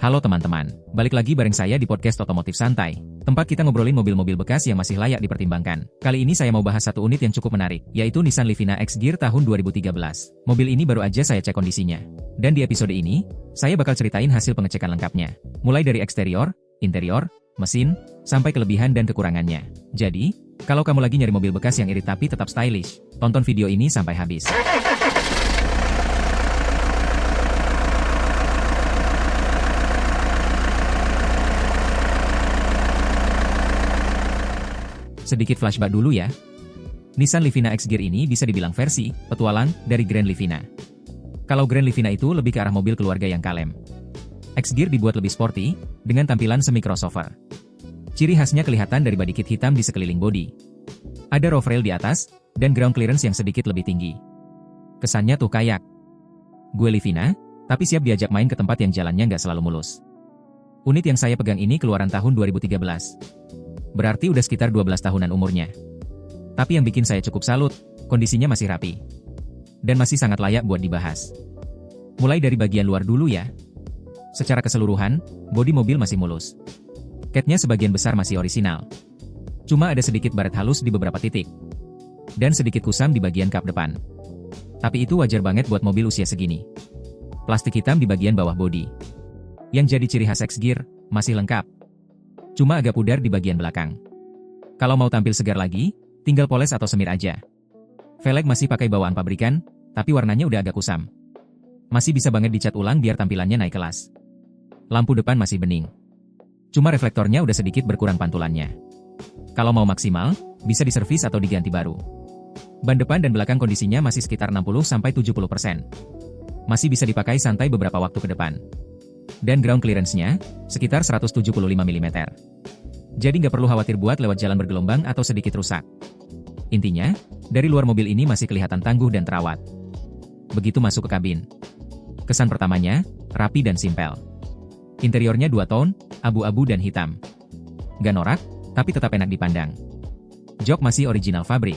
Halo teman-teman, balik lagi bareng saya di podcast Otomotif Santai, tempat kita ngobrolin mobil-mobil bekas yang masih layak dipertimbangkan. Kali ini saya mau bahas satu unit yang cukup menarik, yaitu Nissan Livina X-Gear tahun 2013. Mobil ini baru aja saya cek kondisinya. Dan di episode ini, saya bakal ceritain hasil pengecekan lengkapnya. Mulai dari eksterior, interior, mesin, sampai kelebihan dan kekurangannya. Jadi, kalau kamu lagi nyari mobil bekas yang irit tapi tetap stylish, tonton video ini sampai habis. Sedikit flashback dulu ya. Nissan Livina X-Gear ini bisa dibilang versi petualang dari Grand Livina. Kalau Grand Livina itu lebih ke arah mobil keluarga yang kalem. X-Gear dibuat lebih sporty, dengan tampilan semi-crossover. Ciri khasnya kelihatan dari body kit hitam di sekeliling bodi. Ada roof rail di atas, dan ground clearance yang sedikit lebih tinggi. Kesannya tuh kayak, gue Livina, tapi siap diajak main ke tempat yang jalannya nggak selalu mulus. Unit yang saya pegang ini keluaran tahun 2013. Berarti udah sekitar 12 tahunan umurnya. Tapi yang bikin saya cukup salut, kondisinya masih rapi. Dan masih sangat layak buat dibahas. Mulai dari bagian luar dulu ya. Secara keseluruhan, bodi mobil masih mulus. Catnya sebagian besar masih orisinal. Cuma ada sedikit baret halus di beberapa titik. Dan sedikit kusam di bagian kap depan. Tapi itu wajar banget buat mobil usia segini. Plastik hitam di bagian bawah bodi. Yang jadi ciri khas X-Gear, masih lengkap. Cuma agak pudar di bagian belakang. Kalau mau tampil segar lagi, tinggal poles atau semir aja. Velg masih pakai bawaan pabrikan, tapi warnanya udah agak kusam. Masih bisa banget dicat ulang biar tampilannya naik kelas. Lampu depan masih bening. Cuma reflektornya udah sedikit berkurang pantulannya. Kalau mau maksimal, bisa diservis atau diganti baru. Ban depan dan belakang kondisinya masih sekitar 60-70%. Masih bisa dipakai santai beberapa waktu ke depan. Dan ground clearance-nya, sekitar 175 mm. Jadi nggak perlu khawatir buat lewat jalan bergelombang atau sedikit rusak. Intinya, dari luar mobil ini masih kelihatan tangguh dan terawat. Begitu masuk ke kabin. Kesan pertamanya, rapi dan simpel. Interiornya 2 tone, abu-abu dan hitam. Nggak norak, tapi tetap enak dipandang. Jok masih original fabrik.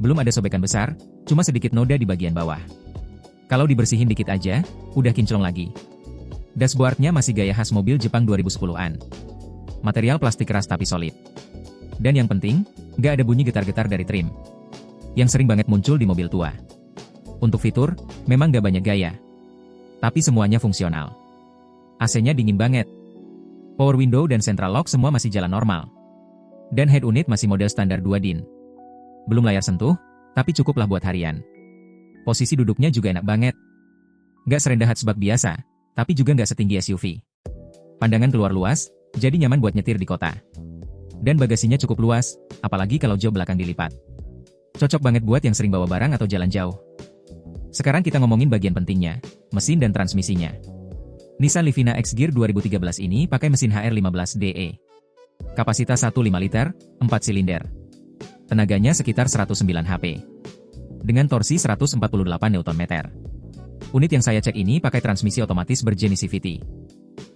Belum ada sobekan besar, cuma sedikit noda di bagian bawah. Kalau dibersihin dikit aja, udah kinclong lagi. Dashboardnya masih gaya khas mobil Jepang 2010-an. Material plastik keras tapi solid. Dan yang penting, nggak ada bunyi getar-getar dari trim. Yang sering banget muncul di mobil tua. Untuk fitur, memang nggak banyak gaya. Tapi semuanya fungsional. AC-nya dingin banget. Power window dan central lock semua masih jalan normal. Dan head unit masih model standar 2 DIN. Belum layar sentuh, tapi cukuplah buat harian. Posisi duduknya juga enak banget. Nggak serendah hatchback biasa, tapi juga nggak setinggi SUV. Pandangan keluar luas, jadi nyaman buat nyetir di kota. Dan bagasinya cukup luas, apalagi kalau jok belakang dilipat. Cocok banget buat yang sering bawa barang atau jalan jauh. Sekarang kita ngomongin bagian pentingnya, mesin dan transmisinya. Nissan Livina X-Gear 2013 ini pakai mesin HR15DE. Kapasitas 1,5 liter, 4 silinder. Tenaganya sekitar 109 HP. Dengan torsi 148 Nm. Unit yang saya cek ini pakai transmisi otomatis berjenis CVT.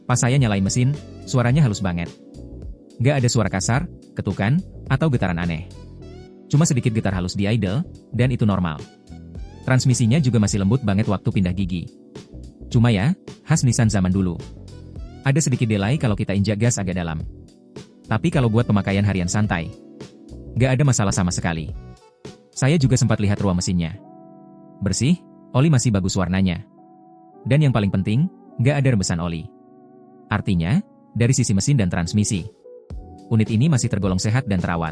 Pas saya nyalain mesin, suaranya halus banget. Nggak ada suara kasar, ketukan, atau getaran aneh. Cuma sedikit getar halus di idle, dan itu normal. Transmisinya juga masih lembut banget waktu pindah gigi. Cuma ya, khas Nissan zaman dulu. Ada sedikit delay kalau kita injak gas agak dalam. Tapi kalau buat pemakaian harian santai, nggak ada masalah sama sekali. Saya juga sempat lihat ruang mesinnya. Bersih, oli masih bagus warnanya. Dan yang paling penting, nggak ada rembesan oli. Artinya, dari sisi mesin dan transmisi, unit ini masih tergolong sehat dan terawat.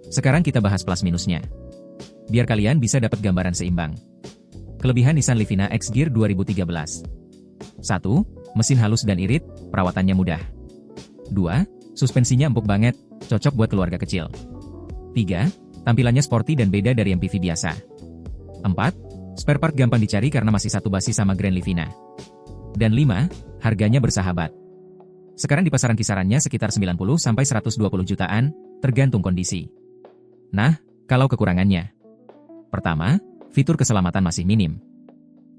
Sekarang kita bahas plus minusnya. Biar kalian bisa dapat gambaran seimbang. Kelebihan Nissan Livina X-Gear 2013. 1. Mesin halus dan irit, perawatannya mudah. 2. Suspensinya empuk banget, cocok buat keluarga kecil. 3. Tampilannya sporty dan beda dari MPV biasa. 4. Spare part gampang dicari karena masih satu basis sama Grand Livina. Dan 5. Harganya bersahabat. Sekarang di pasaran kisarannya sekitar 90-120 jutaan, tergantung kondisi. Nah, kalau kekurangannya. Pertama, fitur keselamatan masih minim.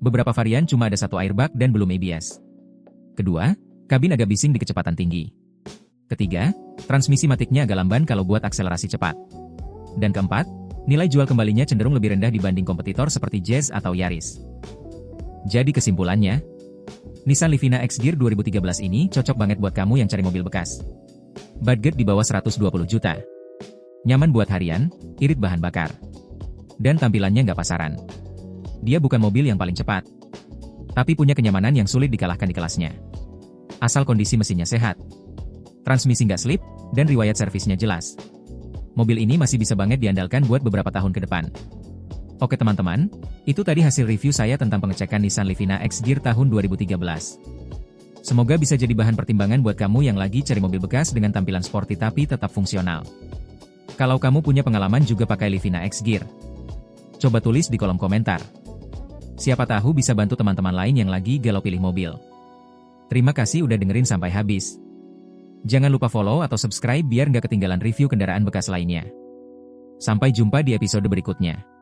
Beberapa varian cuma ada 1 airbag dan belum ABS. Kedua, kabin agak bising di kecepatan tinggi. Ketiga, transmisi matiknya agak lamban kalau buat akselerasi cepat. Dan keempat, nilai jual kembalinya cenderung lebih rendah dibanding kompetitor seperti Jazz atau Yaris. Jadi kesimpulannya, Nissan Livina X-Gear 2013 ini cocok banget buat kamu yang cari mobil bekas. Budget di bawah 120 juta. Nyaman buat harian, irit bahan bakar. Dan tampilannya nggak pasaran. Dia bukan mobil yang paling cepat, tapi punya kenyamanan yang sulit dikalahkan di kelasnya. Asal kondisi mesinnya sehat, transmisi nggak slip, dan riwayat servisnya jelas. Mobil ini masih bisa banget diandalkan buat beberapa tahun ke depan. Oke teman-teman, itu tadi hasil review saya tentang pengecekan Nissan Livina X-Gear tahun 2013. Semoga bisa jadi bahan pertimbangan buat kamu yang lagi cari mobil bekas dengan tampilan sporty tapi tetap fungsional. Kalau kamu punya pengalaman juga pakai Livina X-Gear, coba tulis di kolom komentar. Siapa tahu bisa bantu teman-teman lain yang lagi galau pilih mobil. Terima kasih udah dengerin sampai habis. Jangan lupa follow atau subscribe biar nggak ketinggalan review kendaraan bekas lainnya. Sampai jumpa di episode berikutnya.